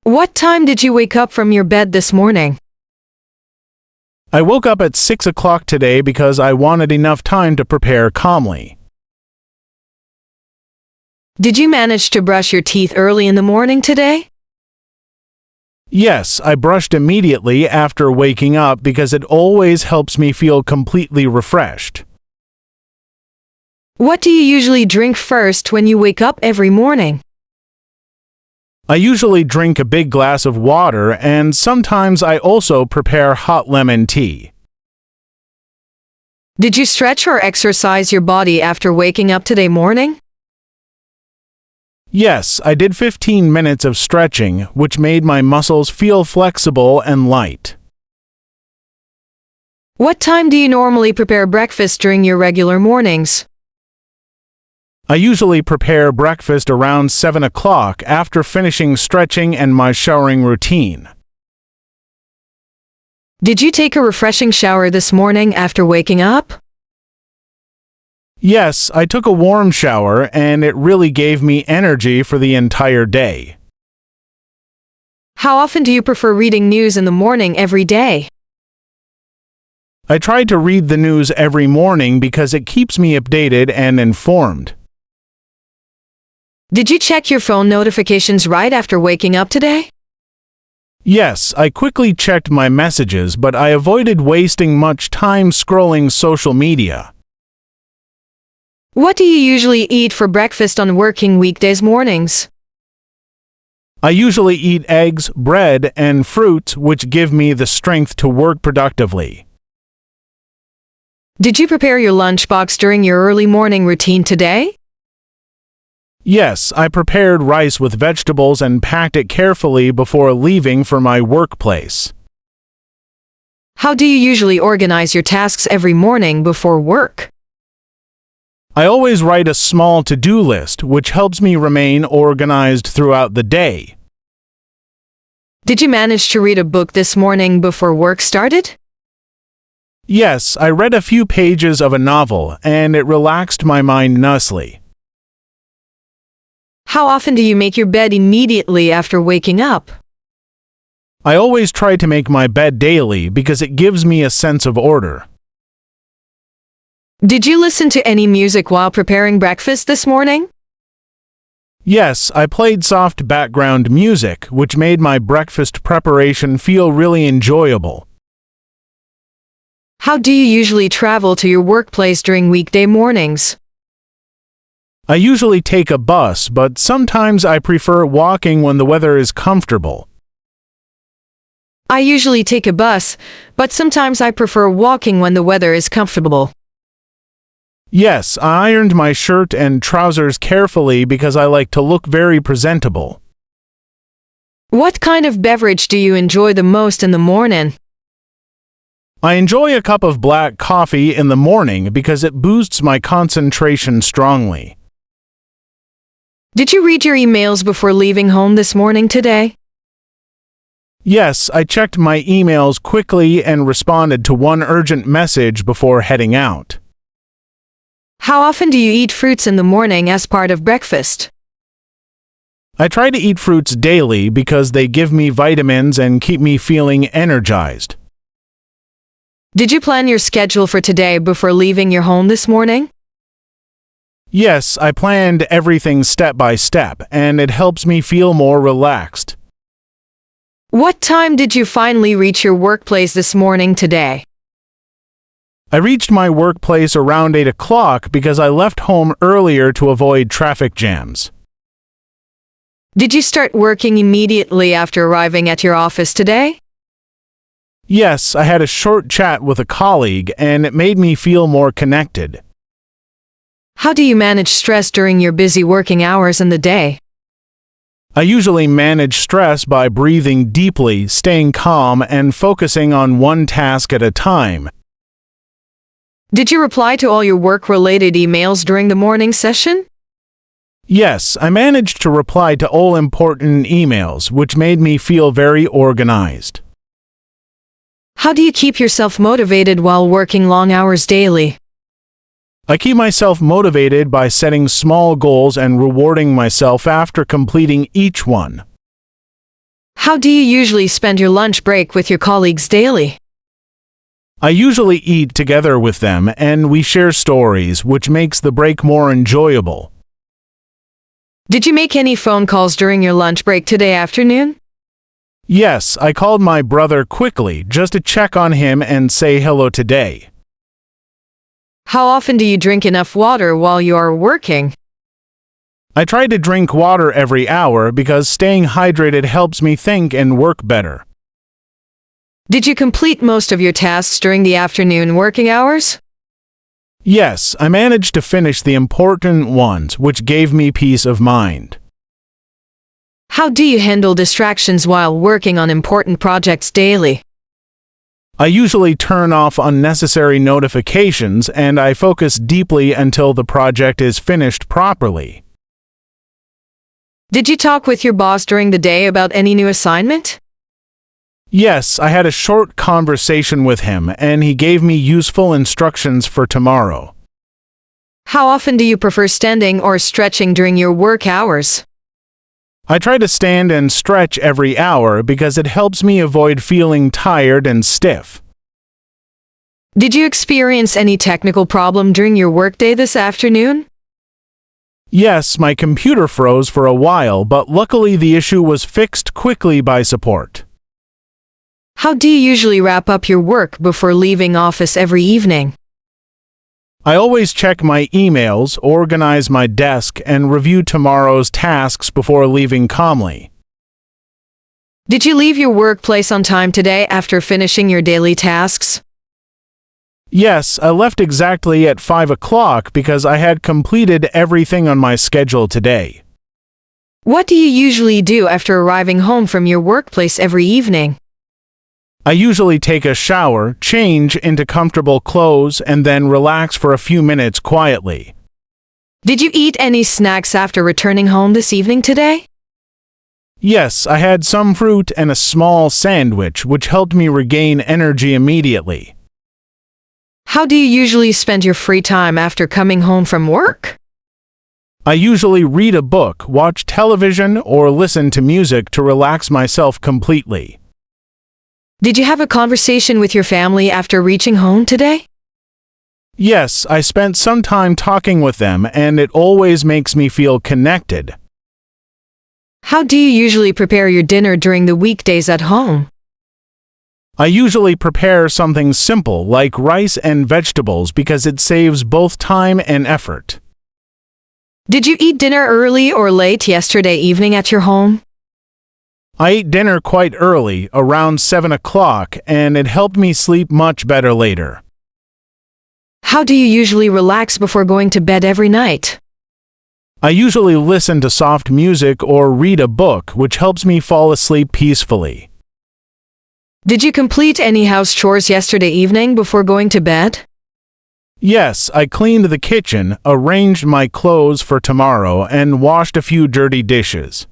What time did you wake up from your bed this morning? I woke up at 6 o'clock today because I wanted enough time to prepare calmly. Did you manage to brush your teeth early in the morning today? Yes, I brushed immediately after waking up because it always helps me feel completely refreshed. What do you usually drink first when you wake up every morning? I usually drink a big glass of water, and sometimes I also prepare hot lemon tea. Did you stretch or exercise your body after waking up today morning? Yes, I did 15 minutes of stretching, which made my muscles feel flexible and light. What time do you normally prepare breakfast during your regular mornings? I usually prepare breakfast around 7 o'clock after finishing stretching and my showering routine. Did you take a refreshing shower this morning after waking up? Yes, I took a warm shower and it really gave me energy for the entire day. How often do you prefer reading news in the morning every day? I try to read the news every morning because it keeps me updated and informed. Did you check your phone notifications right after waking up today? Yes, I quickly checked my messages, but I avoided wasting much time scrolling social media. What do you usually eat for breakfast on working weekdays mornings? I usually eat eggs, bread, and fruits, which give me the strength to work productively. Did you prepare your lunchbox during your early morning routine today? Yes, I prepared rice with vegetables and packed it carefully before leaving for my workplace. How do you usually organize your tasks every morning before work? I always write a small to-do list, which helps me remain organized throughout the day. Did you manage to read a book this morning before work started? Yes, I read a few pages of a novel, and it relaxed my mind nicely. How often do you make your bed immediately after waking up? I always try to make my bed daily because it gives me a sense of order. Did you listen to any music while preparing breakfast this morning? Yes, I played soft background music, which made my breakfast preparation feel really enjoyable. How do you usually travel to your workplace during weekday mornings? I usually take a bus, but sometimes I prefer walking when the weather is comfortable. I usually take a bus, but sometimes I prefer walking when the weather is comfortable. Yes, I ironed my shirt and trousers carefully because I like to look very presentable. What kind of beverage do you enjoy the most in the morning? I enjoy a cup of black coffee in the morning because it boosts my concentration strongly. Did you read your emails before leaving home this morning today? Yes, I checked my emails quickly and responded to one urgent message before heading out. How often do you eat fruits in the morning as part of breakfast? I try to eat fruits daily because they give me vitamins and keep me feeling energized. Did you plan your schedule for today before leaving your home this morning? Yes, I planned everything step by step, and it helps me feel more relaxed. What time did you finally reach your workplace this morning today? I reached my workplace around 8 o'clock because I left home earlier to avoid traffic jams. Did you start working immediately after arriving at your office today? Yes, I had a short chat with a colleague, and it made me feel more connected. How do you manage stress during your busy working hours in the day? I usually manage stress by breathing deeply, staying calm, and focusing on one task at a time. Did you reply to all your work-related emails during the morning session? Yes, I managed to reply to all important emails, which made me feel very organized. How do you keep yourself motivated while working long hours daily? I keep myself motivated by setting small goals and rewarding myself after completing each one. How do you usually spend your lunch break with your colleagues daily? I usually eat together with them and we share stories, which makes the break more enjoyable. Did you make any phone calls during your lunch break today afternoon? Yes, I called my brother quickly just to check on him and say hello today. How often do you drink enough water while you are working? I try to drink water every hour because staying hydrated helps me think and work better. Did you complete most of your tasks during the afternoon working hours? Yes, I managed to finish the important ones, which gave me peace of mind. How do you handle distractions while working on important projects daily? I usually turn off unnecessary notifications and I focus deeply until the project is finished properly. Did you talk with your boss during the day about any new assignment? Yes, I had a short conversation with him and he gave me useful instructions for tomorrow. How often do you prefer standing or stretching during your work hours? I try to stand and stretch every hour because it helps me avoid feeling tired and stiff. Did you experience any technical problem during your workday this afternoon? Yes, my computer froze for a while, but luckily the issue was fixed quickly by support. How do you usually wrap up your work before leaving office every evening? I always check my emails, organize my desk, and review tomorrow's tasks before leaving calmly. Did you leave your workplace on time today after finishing your daily tasks? Yes, I left exactly at 5 o'clock because I had completed everything on my schedule today. What do you usually do after arriving home from your workplace every evening? I usually take a shower, change into comfortable clothes, and then relax for a few minutes quietly. Did you eat any snacks after returning home this evening today? Yes, I had some fruit and a small sandwich, which helped me regain energy immediately. How do you usually spend your free time after coming home from work? I usually read a book, watch television, or listen to music to relax myself completely. Did you have a conversation with your family after reaching home today? Yes, I spent some time talking with them, and it always makes me feel connected. How do you usually prepare your dinner during the weekdays at home? I usually prepare something simple like rice and vegetables because it saves both time and effort. Did you eat dinner early or late yesterday evening at your home? I ate dinner quite early, around 7 o'clock, and it helped me sleep much better later. How do you usually relax before going to bed every night? I usually listen to soft music or read a book, which helps me fall asleep peacefully. Did you complete any house chores yesterday evening before going to bed? Yes, I cleaned the kitchen, arranged my clothes for tomorrow, and washed a few dirty dishes.